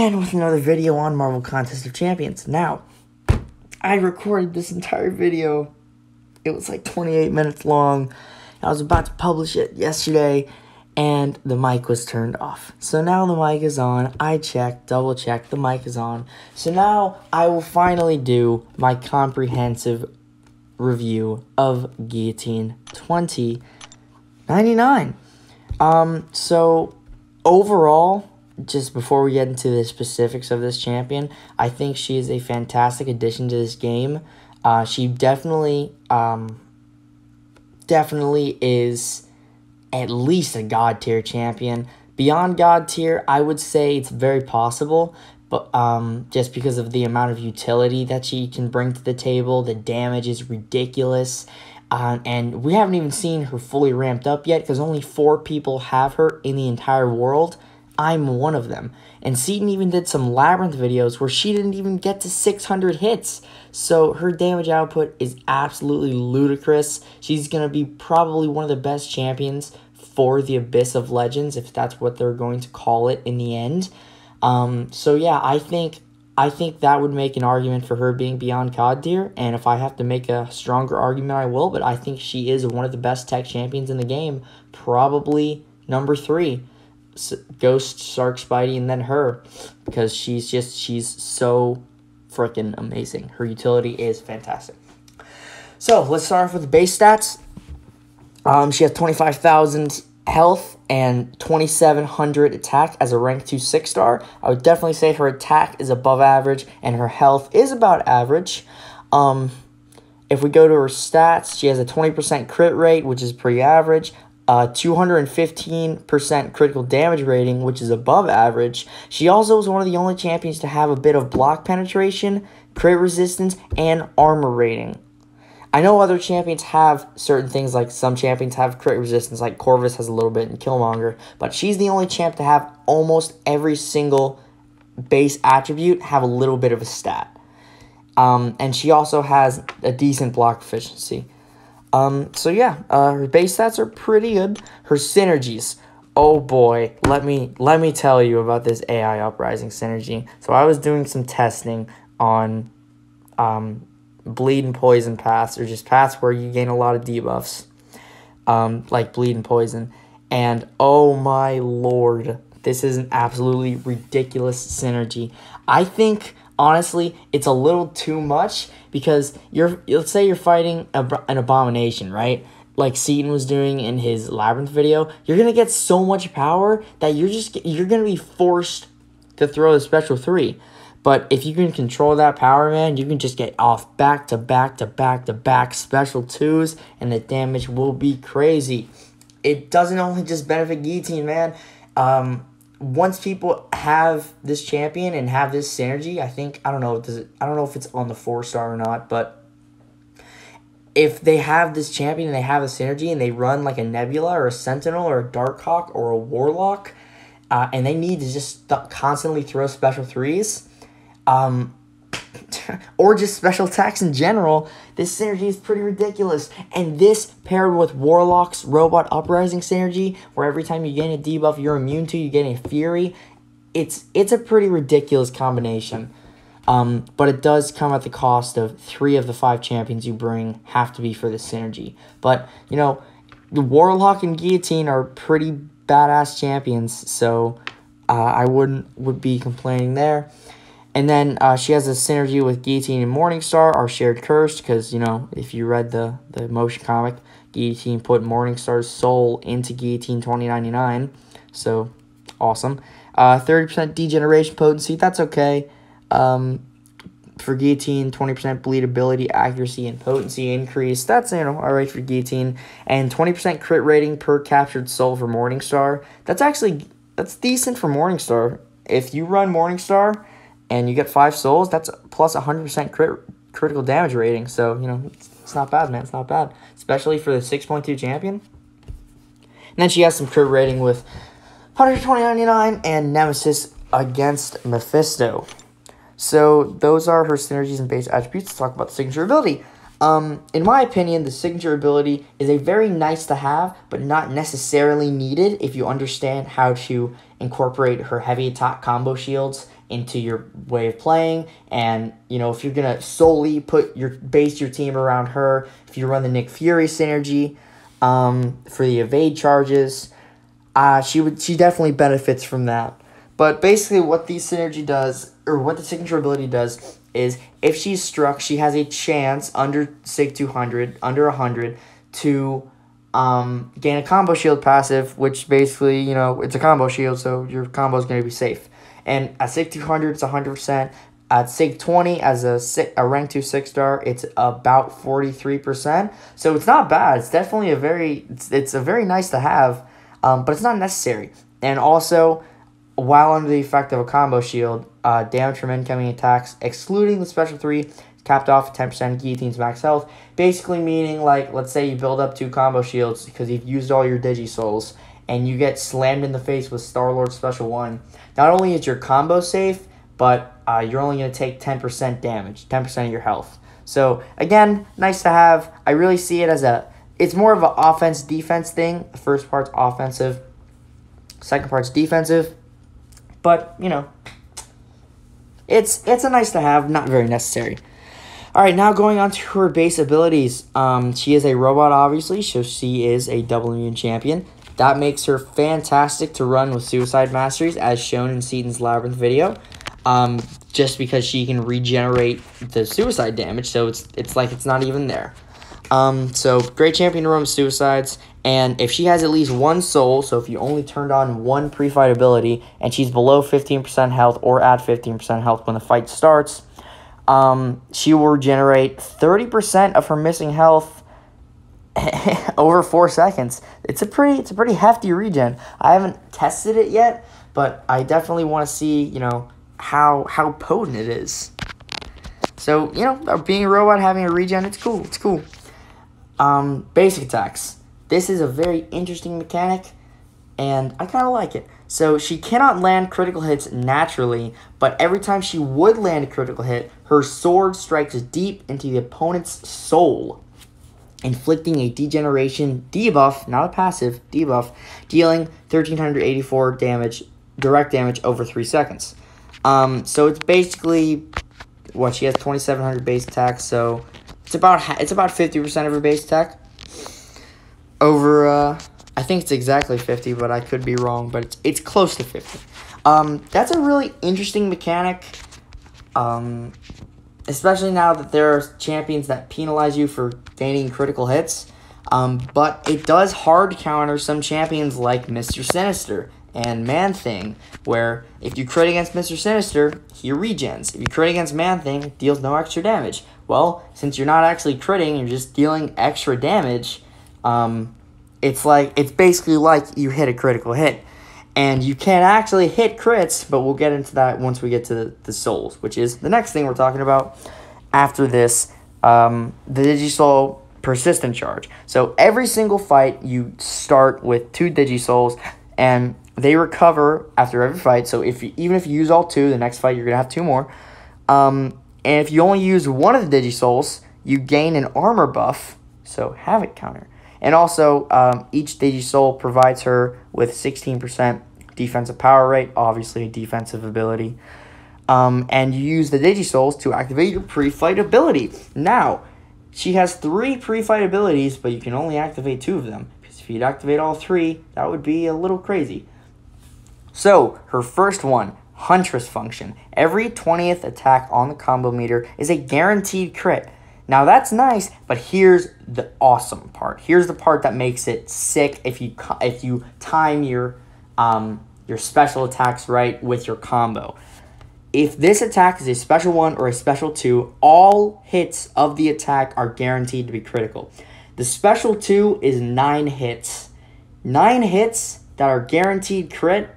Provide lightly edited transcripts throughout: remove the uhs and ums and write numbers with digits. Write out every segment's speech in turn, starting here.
again with another video on Marvel Contest of Champions. Now, I recorded this entire video. It was like 28 minutes long. I was about to publish it yesterday, and the mic was turned off. So now the mic is on. I checked, double checked, the mic is on. So now I will finally do my comprehensive review of Guillotine 2099. So overall, just before we get into the specifics of this champion, I think she is a fantastic addition to this game. She definitely is at least a god tier champion. Beyond god tier, I would say it's very possible, but just because of the amount of utility that she can bring to the table, the damage is ridiculous. And we haven't even seen her fully ramped up yet because only 4 people have her in the entire world. I'm one of them. And Seaton even did some Labyrinth videos where she didn't even get to 600 hits. So her damage output is absolutely ludicrous. She's going to be probably one of the best champions for the Abyss of Legends, if that's what they're going to call it in the end. So yeah, I think that would make an argument for her being beyond god tier. And if I have to make a stronger argument, I will. But I think she is one of the best tech champions in the game. Probably number 3. Ghost, Shark, Spidey, and then her, because she's so freaking amazing. Her utility is fantastic. So let's start off with the base stats. She has 25,000 health and 2,700 attack as a rank 2 6-star. I would definitely say her attack is above average and her health is about average. If we go to her stats, she has a 20% crit rate, which is pretty average. 215% critical damage rating, which is above average. She also is one of the only champions to have a bit of block penetration, crit resistance, and armor rating. I know other champions have certain things, like some champions have crit resistance, like Corvus has a little bit in Killmonger, but she's the only champ to have almost every single base attribute have a little bit of a stat. And she also has a decent block efficiency. So yeah, her base stats are pretty good. Her synergies, oh boy, let me tell you about this AI Uprising Synergy. So I was doing some testing on bleed and poison paths, or just paths where you gain a lot of debuffs, like bleed and poison, and oh my lord, this is an absolutely ridiculous synergy. I think honestly it's a little too much, because let's say you're fighting an abomination, right? Like Seaton was doing in his Labyrinth video. You're gonna get so much power that you're gonna be forced to throw the special 3. But if you can control that power, man, you can just get off back to back to back to back special 2s, and the damage will be crazy. It doesn't only just benefit Guillotine, man. Once people have this champion and have this synergy, I don't know if it's on the 4-star or not, but if they have this champion and they have a synergy and they run like a Nebula or a Sentinel or a Darkhawk or a Warlock, and they need to just constantly throw special 3s, or just special attacks in general, this synergy is pretty ridiculous. And this paired with Warlock's Robot Uprising Synergy, where every time you gain a debuff you're immune to, you gain a Fury, it's a pretty ridiculous combination. But it does come at the cost of 3 of the 5 champions you bring have to be for the synergy. But, you know, the Warlock and Guillotine are pretty badass champions, so I would be complaining there. And then she has a synergy with Guillotine and Morningstar, our shared curse, because, you know, if you read the motion comic, Guillotine put Morningstar's soul into Guillotine 2099, so awesome. 30% degeneration potency, that's okay. For Guillotine, 20% bleed ability, accuracy, and potency increase, that's, you know, alright for Guillotine. And 20% crit rating per captured soul for Morningstar, that's decent for Morningstar. If you run Morningstar and you get 5 souls, that's plus 100% critical damage rating. So, you know, it's not bad, man. It's not bad. Especially for the 6.2 champion. And then she has some crit rating with Punisher 2099 and Nemesis against Mephisto. So, those are her synergies and base attributes. Let's talk about the signature ability. In my opinion, the signature ability is a very nice to have, but not necessarily needed if you understand how to incorporate her heavy attack combo shields into your way of playing. And, if you're going to solely base your team around her, if you run the Nick Fury synergy for the evade charges, she definitely benefits from that. But basically what the synergy does, or what the signature ability does, is if she's struck, she has a chance under Sig 200, under 100, to gain a combo shield passive, which basically, it's a combo shield, so your combo is going to be safe. And at Sig 200, it's 100%. At Sig 20, as a rank 2 6-star, it's about 43%. So it's not bad. It's definitely it's a very nice to have, but it's not necessary. And also, while under the effect of a combo shield, damage from incoming attacks, excluding the special 3, capped off at 10% Guillotine's max health. Basically meaning, like, let's say you build up 2 combo shields because you've used all your Digisouls, and you get slammed in the face with Star-Lord Special 1. Not only is your combo safe, but you're only going to take 10% damage, 10% of your health. So, again, nice to have. I really see it as it's more of an offense-defense thing. The first part's offensive, second part's defensive. But, it's a nice to have, not very necessary. All right, now going on to her base abilities. She is a robot, obviously, so she is a double immune champion. That makes her fantastic to run with Suicide Masteries, as shown in Seaton's Labyrinth video. Just because she can regenerate the suicide damage, so it's like it's not even there. So great champion to run with Suicides, and if she has at least 1 soul, so if you only turned on 1 pre-fight ability, and she's below 15% health or at 15% health when the fight starts, she will regenerate 30% of her missing health over 4 seconds. It's a pretty hefty regen. I haven't tested it yet, but I definitely want to see, how potent it is. So, being a robot, having a regen, it's cool. It's cool. Basic attacks. This is a very interesting mechanic, and I kind of like it. So she cannot land critical hits naturally, but every time she would land a critical hit, her sword strikes deep into the opponent's soul, inflicting a degeneration debuff, not a passive, debuff, dealing 1,384 damage, direct damage over 3 seconds. So it's basically, she has 2,700 base attack, so it's about 50% of her base attack. Over, I think it's exactly 50, but I could be wrong, but it's close to 50. That's a really interesting mechanic, especially now that there are champions that penalize you for gaining critical hits. But it does hard counter some champions like Mr. Sinister and Man-Thing, where if you crit against Mr. Sinister, he regens. If you crit against Man-Thing, it deals no extra damage. Well, since you're not actually critting, you're just dealing extra damage, it's basically like you hit a critical hit. And you can actually hit crits, but we'll get into that once we get to the souls, which is the next thing we're talking about after this, the Digisoul Persistent Charge. So every single fight, you start with 2 Digisouls, and they recover after every fight. So even if you use all 2, the next fight you're going to have 2 more. And if you only use one of the Digisouls, you gain an armor buff, so Havoc counter. And also, each Digisoul provides her with 16% defensive power rate, obviously a defensive ability. And you use the Digisouls to activate your pre-fight ability. Now, she has 3 pre-fight abilities, but you can only activate 2 of them. Because if you'd activate all 3, that would be a little crazy. So, her first one, Huntress function. Every 20th attack on the combo meter is a guaranteed crit. Now that's nice, but here's the awesome part. Here's the part that makes it sick if you time your special attacks right with your combo. If this attack is a special 1 or a special 2, all hits of the attack are guaranteed to be critical. The special 2 is 9 hits. 9 hits that are guaranteed crit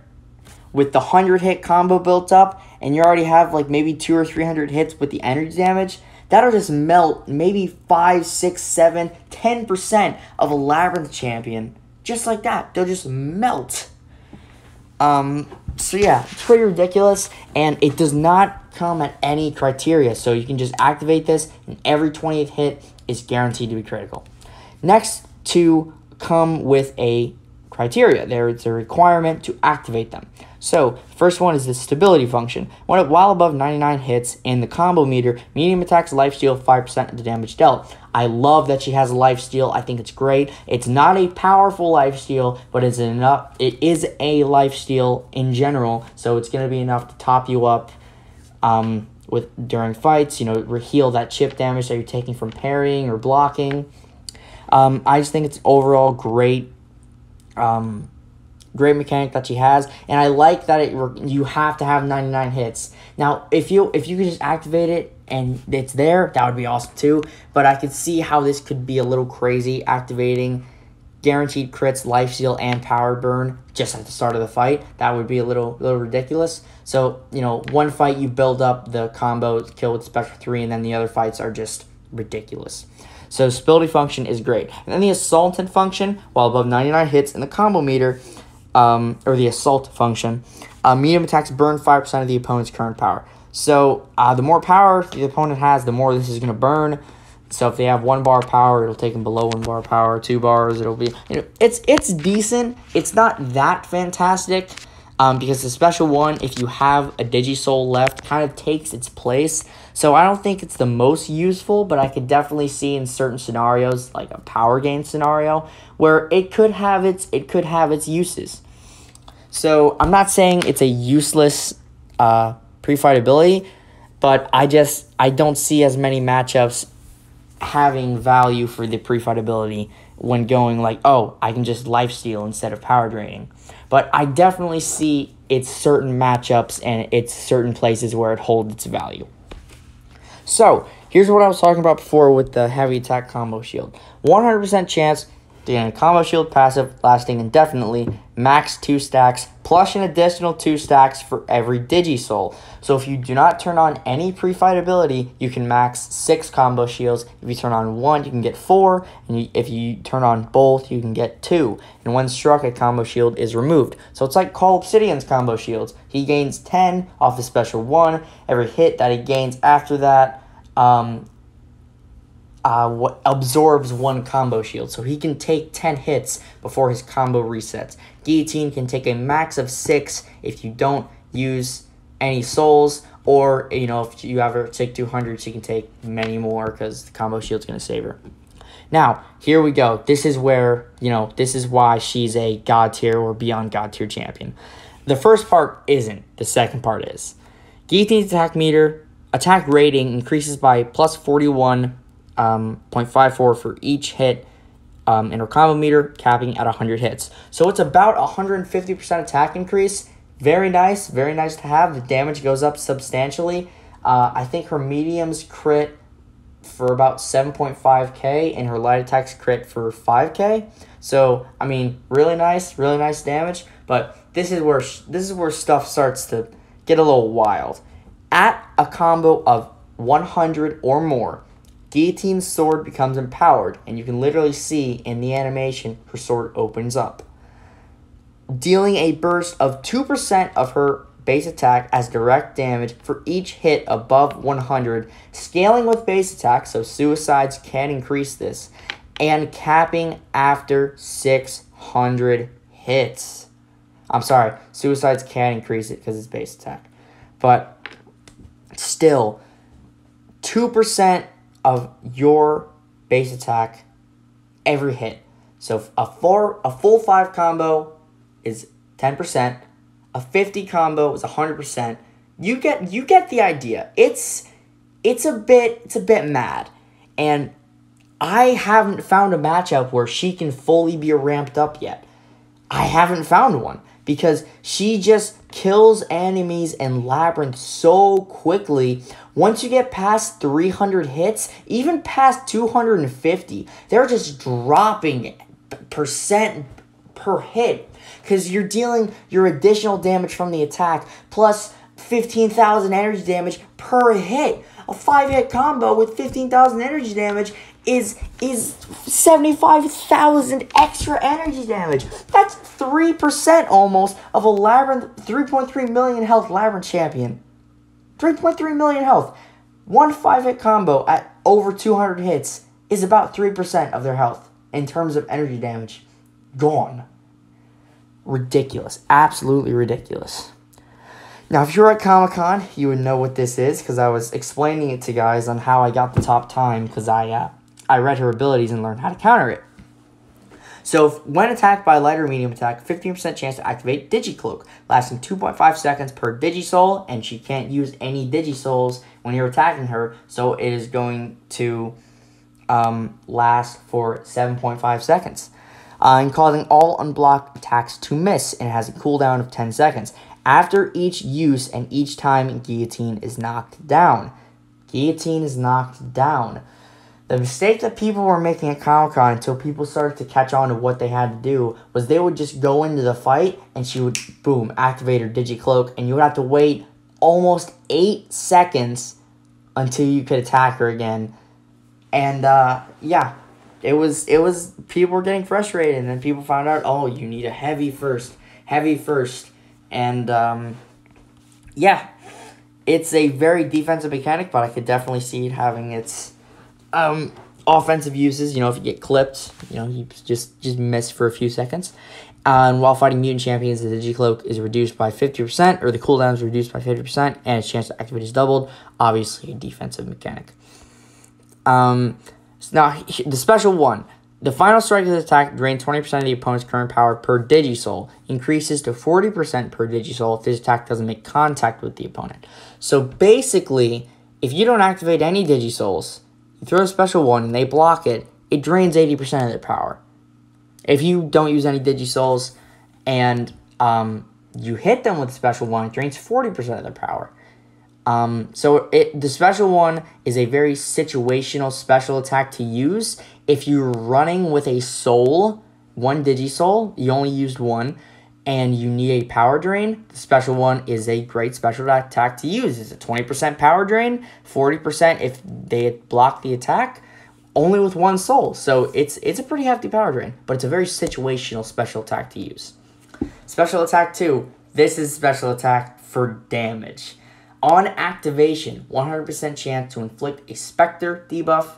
with the 100-hit combo built up, and you already have like maybe 200 or 300 hits with the energy damage, that'll just melt maybe 5, 6, 7, 10% of a Labyrinth champion. Just like that. They'll just melt. So yeah, it's pretty ridiculous, and it does not come at any criteria. So you can just activate this, and every 20th hit is guaranteed to be critical. Next, to come with a criteria. There it's a requirement to activate them. So, first one is the stability function. While above 99 hits in the combo meter, medium attacks lifesteal 5% of the damage dealt. I love that she has a lifesteal. I think it's great. It's not a powerful lifesteal, but it's enough. It is a lifesteal in general, so it's going to be enough to top you up during fights. Heal that chip damage that you're taking from parrying or blocking. I just think it's overall great. Great mechanic that she has, and I like that you have to have 99 hits. Now, if you could just activate it and it's there, that would be awesome too. But I could see how this could be a little crazy, activating guaranteed crits, lifesteal, and power burn just at the start of the fight. That would be a little ridiculous. So one fight you build up the combo kill with special 3, and then the other fights are just ridiculous. So stability function is great, and then the assaultant function, while above 99 hits in the combo meter. Or the assault function, medium attacks burn 5% of the opponent's current power. So the more power the opponent has, the more this is going to burn. So if they have 1 bar power, it'll take them below 1 bar power. 2 bars, it'll be it's decent. It's not that fantastic because the special one, if you have a Digisoul left, kind of takes its place. So I don't think it's the most useful, but I could definitely see in certain scenarios, like a power gain scenario, where it could have its uses. So I'm not saying it's a useless pre-fight ability, but I don't see as many matchups having value for the pre-fight ability when going like, oh, I can just lifesteal instead of power draining. But I definitely see it's certain matchups and it's certain places where it holds its value. So, here's what I was talking about before with the heavy attack combo shield. 100% chance to get a combo shield passive lasting indefinitely, max 2 stacks, plus an additional 2 stacks for every Digisoul. So if you do not turn on any pre-fight ability, you can max 6 combo shields. If you turn on 1, you can get 4, and if you turn on both, you can get 2. And when struck, a combo shield is removed. So it's like Call Obsidian's combo shields. He gains 10 off the special 1. Every hit that he gains after that absorbs 1 combo shield. So he can take 10 hits before his combo resets. Guillotine can take a max of 6 if you don't use any souls, or if you ever take 200, she can take many more because the combo shield's going to save her. Now, here we go. This is where, this is why she's a God tier or beyond God tier champion. The first part isn't. The second part is. Guillotine's attack rating increases by plus 41.54 for each hit in her combo meter, capping at 100 hits. So it's about 150% attack increase. Very nice to have. The damage goes up substantially. I think her mediums crit for about 7.5k and her light attacks crit for 5k. So I mean, really nice damage. But this is where stuff starts to get a little wild. At a combo of 100 or more, Guillotine's sword becomes empowered, and you can literally see in the animation her sword opens up, dealing a burst of 2% of her base attack as direct damage for each hit above 100, scaling with base attack, so suicides can increase this, and capping after 600 hits. I'm sorry, suicides can increase it because it's base attack. But still, 2% of your base attack every hit. So a full 5 combo is 10%. A 50 combo is 100%. You get the idea. It's a bit mad, and I haven't found a matchup where she can fully be ramped up yet. I haven't found one because she just kills enemies in Labyrinth so quickly. Once you get past 300 hits, even past 250, they're just dropping percent per hit because you're dealing your additional damage from the attack plus 15,000 energy damage per hit. A 5-hit combo with 15,000 energy damage is 75,000 extra energy damage. That's 3% almost of a Labyrinth, 3.3 million health Labyrinth champion. 3.3 million health. One 5-hit combo at over 200 hits is about 3% of their health in terms of energy damage. Gone. ridiculous. Absolutely ridiculous. Now, if you're at Comic-Con, you would know what this is because I was explaining it to guys on how I got the top time because I read her abilities and learned how to counter it. So, when attacked by light or medium attack, 15% chance to activate Digicloak, lasting 2.5 seconds per Digisoul, and she can't use any Digisouls when you're attacking her, so it is going to last for 7.5 seconds. And causing all unblocked attacks to miss, and it has a cooldown of 10 seconds. After each use and each time Guillotine is knocked down. Guillotine is knocked down. The mistake that people were making at Comic-Con until people started to catch on to what they had to do was they would just go into the fight and she would, boom, activate her Digicloak, and you would have to wait almost 8 seconds until you could attack her again. And, yeah, it was, people were getting frustrated, and then people found out, oh, you need a heavy first. And, yeah, it's a very defensive mechanic, but I could definitely see it having its offensive uses. You know, if you get clipped, you know, you just miss for a few seconds. And while fighting mutant champions, the Digicloak is reduced by 50%, or the cooldown is reduced by 50%, and its chance to activate is doubled. Obviously, a defensive mechanic. Now, the special one. The final strike of the attack drains 20% of the opponent's current power per Digisoul. Increases to 40% per Digisoul if this attack doesn't make contact with the opponent. So basically, if you don't activate any Digisouls, you throw a special one and they block it, it drains 80% of their power. If you don't use any Digisouls and you hit them with the special one, it drains 40% of their power. So the special one is a very situational special attack to use. If you're running with a soul, one Digisoul, you only used one, and you need a power drain, the special one is a great special attack to use. It's a 20% power drain, 40% if they block the attack, only with one soul. So it's a pretty hefty power drain, but it's a very situational special attack to use. Special attack 2. This is special attack for damage. On activation, 100% chance to inflict a Spectre debuff,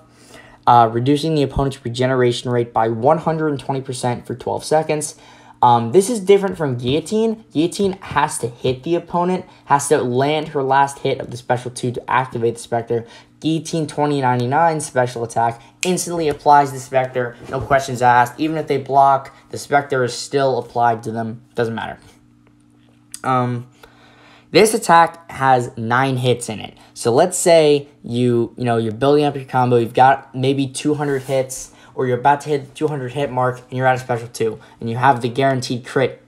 reducing the opponent's regeneration rate by 120% for 12 seconds. This is different from Guillotine. Guillotine has to hit the opponent, has to land her last hit of the special 2 to activate the Spectre. Guillotine 2099 special attack instantly applies the Spectre, no questions asked. Even if they block, the Spectre is still applied to them. Doesn't matter. This attack has 9 hits in it. So let's say you're building up your combo, you've got maybe 200 hits, or you're about to hit the 200 hit mark, and you're at a special 2, and you have the guaranteed crit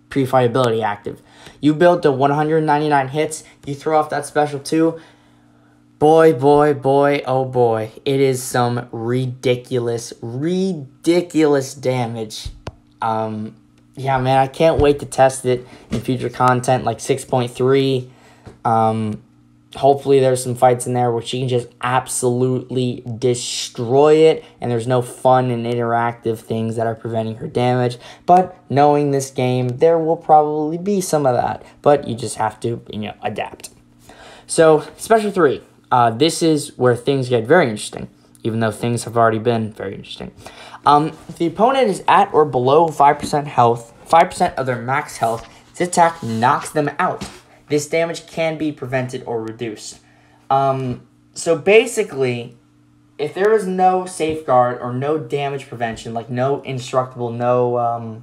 pre-fight ability active. You build to 199 hits, you throw off that special 2, boy, oh boy, it is some ridiculous damage. Yeah, man, I can't wait to test it in future content like 6.3. Hopefully there's some fights in there where she can just absolutely destroy it, and there's no fun and interactive things that are preventing her damage. But knowing this game, there will probably be some of that, but you just have to, adapt. So, Special 3. This is where things get very interesting, even though things have already been very interesting. If the opponent is at or below 5% health, 5% of their max health, this attack knocks them out. This damage can be prevented or reduced. So basically, if there is no safeguard or no damage prevention, like no indestructible, no,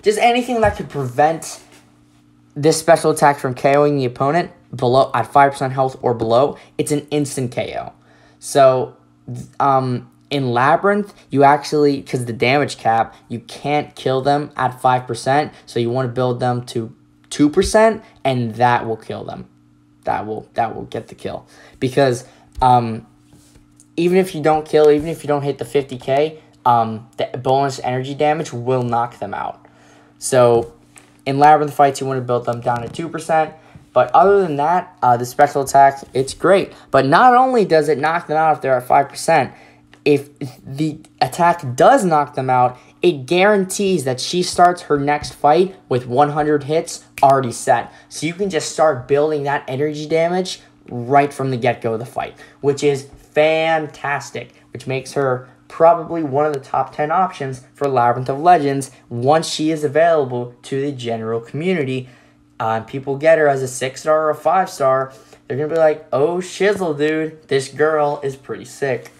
just anything that could prevent this special attack from KOing the opponent below at 5% health or below, it's an instant KO. So, in Labyrinth, you actually, because the damage cap, you can't kill them at 5%, so you want to build them to 2%, and that will kill them. That will get the kill. Because even if you don't kill, even if you don't hit the 50k, the bonus energy damage will knock them out. So, in Labyrinth fights, you want to build them down to 2%. But other than that, the special attack, it's great. But not only does it knock them out if they're at 5%, if the attack does knock them out, it guarantees that she starts her next fight with 100 hits already set. So you can just start building that energy damage right from the get-go of the fight, which is fantastic, which makes her probably one of the top 10 options for Labyrinth of Legends once she is available to the general community. People get her as a 6-star or a 5-star. They're going to be like, oh, shizzle, dude. This girl is pretty sick.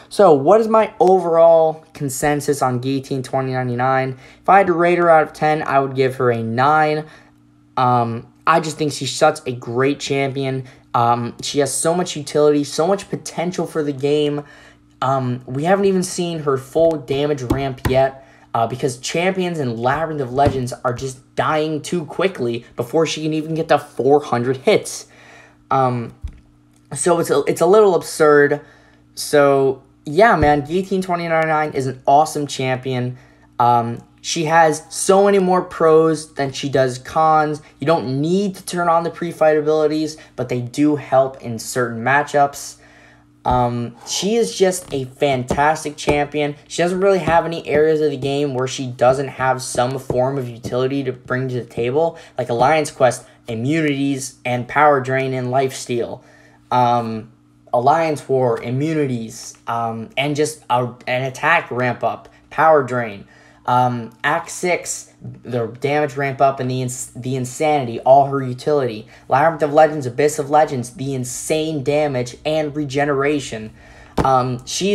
So, what is my overall consensus on Guillotine 2099? If I had to rate her out of 10, I would give her a 9. I just think she's such a great champion. She has so much utility, so much potential for the game. We haven't even seen her full damage ramp yet because champions in Labyrinth of Legends are just dying too quickly before she can even get to 400 hits. So it's a little absurd. So, yeah, man, Guillotine 2099 is an awesome champion. She has so many more pros than she does cons. You don't need to turn on the pre-fight abilities, but they do help in certain matchups. She is just a fantastic champion. She doesn't really have any areas of the game where she doesn't have some form of utility to bring to the table, like Alliance Quest, immunities, and power drain and lifesteal. Alliance War, immunities, and just an attack ramp up, power drain. Act 6, the damage ramp up, and the insanity, all her utility. Labyrinth of Legends, Abyss of Legends, the insane damage and regeneration. She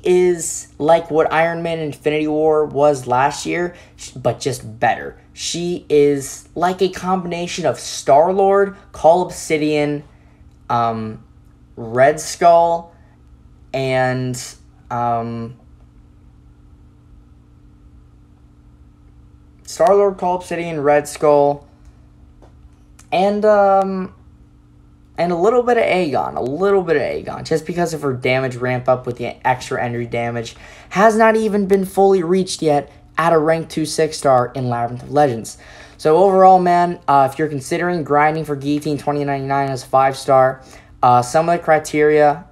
is like what Iron Man Infinity War was last year, but just better. She is like a combination of Star-Lord, Call Obsidian, Red Skull, and Star-Lord, Call Obsidian, Red Skull, and a little bit of Aegon, just because of her damage ramp up with the extra entry damage, has not even been fully reached yet at a rank 2 6-star in Labyrinth of Legends. So overall, man, if you're considering grinding for Guillotine 2099 as 5-star, some of the criteria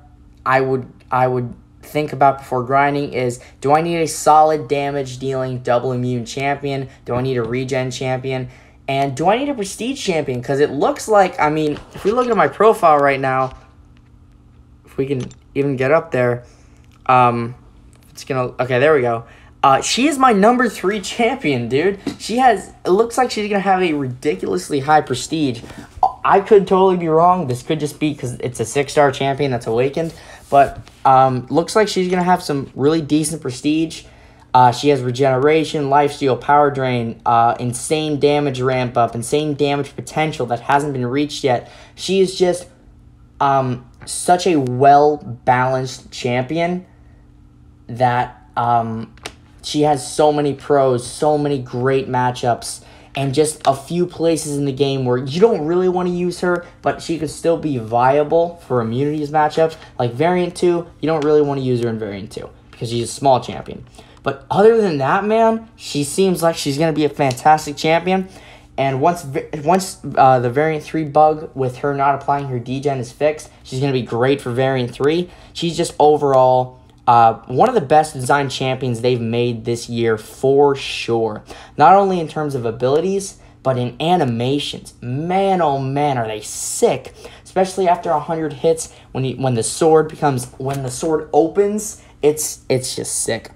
I would think about before grinding is, do I need a solid damage dealing double immune champion? Do I need a regen champion? And do I need a prestige champion? Because it looks like, I mean, if we look at my profile right now, if we can even get up there, okay, there we go. She is my number 3 champion, dude. It looks like she's going to have a ridiculously high prestige. I could totally be wrong. This could just be because it's a 6-star champion that's awakened. But looks like she's going to have some really decent prestige. She has regeneration, lifesteal, power drain, insane damage ramp up, insane damage potential that hasn't been reached yet. She is just such a well-balanced champion that she has so many pros, so many great matchups, and just a few places in the game where you don't really want to use her, but she could still be viable for immunities matchups. Like Variant 2, you don't really want to use her in Variant 2 because she's a small champion. But other than that, man, she seems like she's going to be a fantastic champion. And once the Variant 3 bug with her not applying her degen is fixed, she's going to be great for Variant 3. She's just overall one of the best designed champions they've made this year for sure. Not only in terms of abilities, but in animations. Man, oh man, are they sick. Especially after 100 hits, when the sword opens, it's just sick.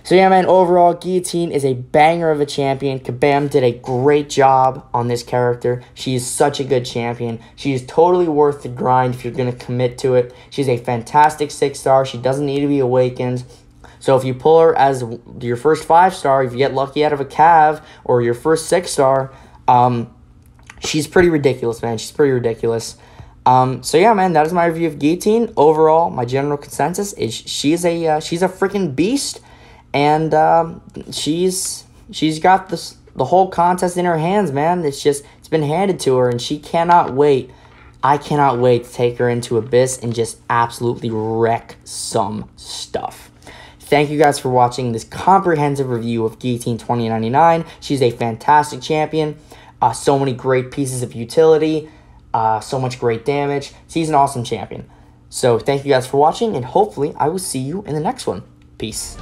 So yeah, man, overall, Guillotine is a banger of a champion. Kabam did a great job on this character. She is such a good champion. She is totally worth the grind if you're going to commit to it. She's a fantastic 6-star. She doesn't need to be awakened. So if you pull her as your first 5-star, if you get lucky out of a Cav, or your first 6-star, she's pretty ridiculous, man. She's pretty ridiculous. So yeah, man, that is my review of Guillotine. Overall, my general consensus is she's a freaking beast. And she's got the whole contest in her hands, man. It's been handed to her, and she cannot wait. I cannot wait to take her into Abyss and just absolutely wreck some stuff. Thank you guys for watching this comprehensive review of Guillotine 2099. She's a fantastic champion. So many great pieces of utility. So much great damage. She's an awesome champion. So thank you guys for watching, and hopefully I will see you in the next one. Peace.